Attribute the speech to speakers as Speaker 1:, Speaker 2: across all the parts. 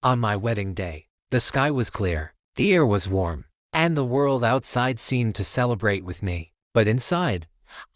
Speaker 1: On my wedding day, the sky was clear, the air was warm, and the world outside seemed to celebrate with me. But inside,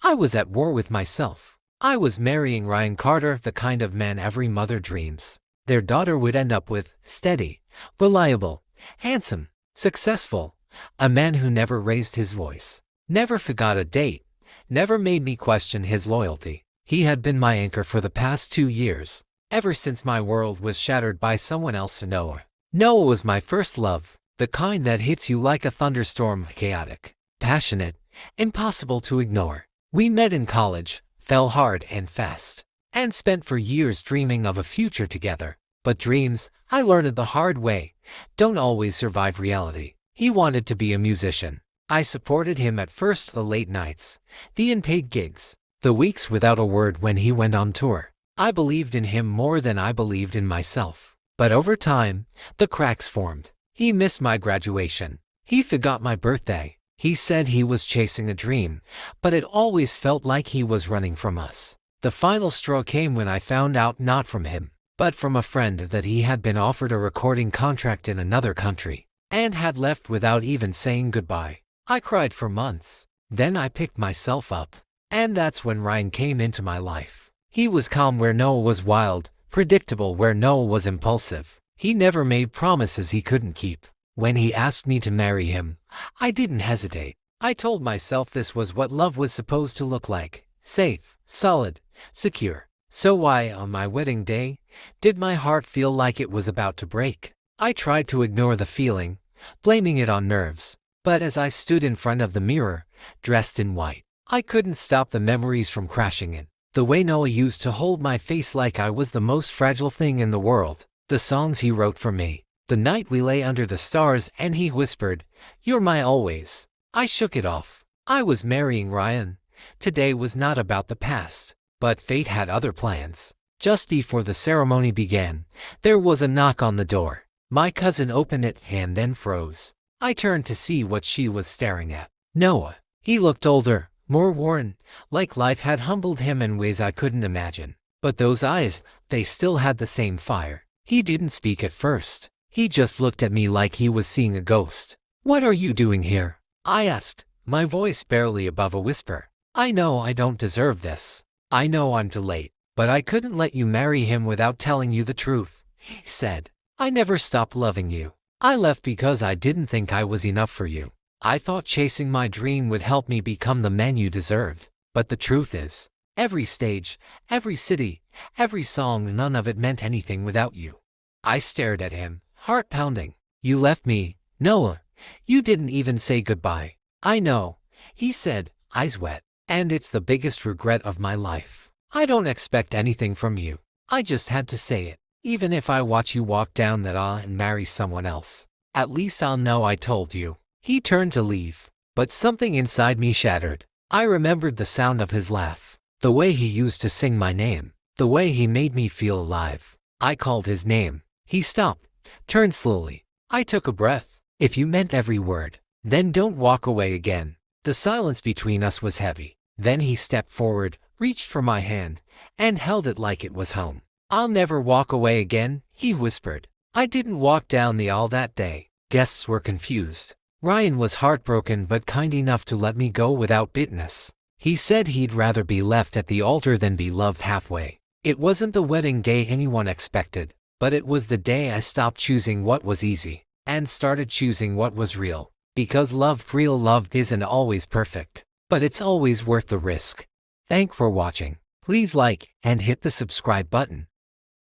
Speaker 1: I was at war with myself. I was marrying Ryan Carter, the kind of man every mother dreams their daughter would end up with: steady, reliable, handsome, successful, a man who never raised his voice, never forgot a date, never made me question his loyalty. He had been my anchor for the past 2 years, ever since my world was shattered by someone else. Noah. Noah was my first love, the kind that hits you like a thunderstorm, chaotic, passionate, impossible to ignore. We met in college, fell hard and fast, and spent for years dreaming of a future together. But dreams, I learned the hard way, don't always survive reality. He wanted to be a musician. I supported him at first: the late nights, the unpaid gigs, the weeks without a word when he went on tour. I believed in him more than I believed in myself. But over time, the cracks formed. He missed my graduation. He forgot my birthday. He said he was chasing a dream, but it always felt like he was running from us. The final straw came when I found out, not from him, but from a friend, that he had been offered a recording contract in another country and had left without even saying goodbye. I cried for months. Then I picked myself up, and that's when Ryan came into my life. He was calm where Noah was wild, predictable where Noah was impulsive. He never made promises he couldn't keep. When he asked me to marry him, I didn't hesitate. I told myself this was what love was supposed to look like: safe, solid, secure. So why, on my wedding day, did my heart feel like it was about to break? I tried to ignore the feeling, blaming it on nerves. But as I stood in front of the mirror, dressed in white, I couldn't stop the memories from crashing in. The way Noah used to hold my face like I was the most fragile thing in the world. The songs he wrote for me. The night we lay under the stars and he whispered, "You're my always." I shook it off. I was marrying Ryan. Today was not about the past. But fate had other plans. Just before the ceremony began, there was a knock on the door. My cousin opened it and then froze. I turned to see what she was staring at. Noah. He looked older, more worn, like life had humbled him in ways I couldn't imagine. But those eyes, they still had the same fire. He didn't speak at first. He just looked at me like he was seeing a ghost. "What are you doing here?" I asked, my voice barely above a whisper. "I know I don't deserve this. I know I'm too late, but I couldn't let you marry him without telling you the truth," he said. "I never stopped loving you. I left because I didn't think I was enough for you. I thought chasing my dream would help me become the man you deserved. But the truth is, every stage, every city, every song, none of it meant anything without you." I stared at him, heart pounding. "You left me, Noah. You didn't even say goodbye." "I know," he said, eyes wet. "And it's the biggest regret of my life. I don't expect anything from you. I just had to say it. Even if I watch you walk down that aisle and marry someone else, at least I'll know I told you." He turned to leave, but something inside me shattered. I remembered the sound of his laugh, the way he used to sing my name, the way he made me feel alive. I called his name. He stopped, turned slowly. I took a breath. "If you meant every word, then don't walk away again." The silence between us was heavy. Then he stepped forward, reached for my hand, and held it like it was home. "I'll never walk away again," he whispered. I didn't walk down the aisle that day. Guests were confused. Ryan was heartbroken but kind enough to let me go without bitterness. He said he'd rather be left at the altar than be loved halfway. It wasn't the wedding day anyone expected, but it was the day I stopped choosing what was easy and started choosing what was real. Because real love isn't always perfect, but it's always worth the risk. Thanks for watching. Please like and hit the subscribe button.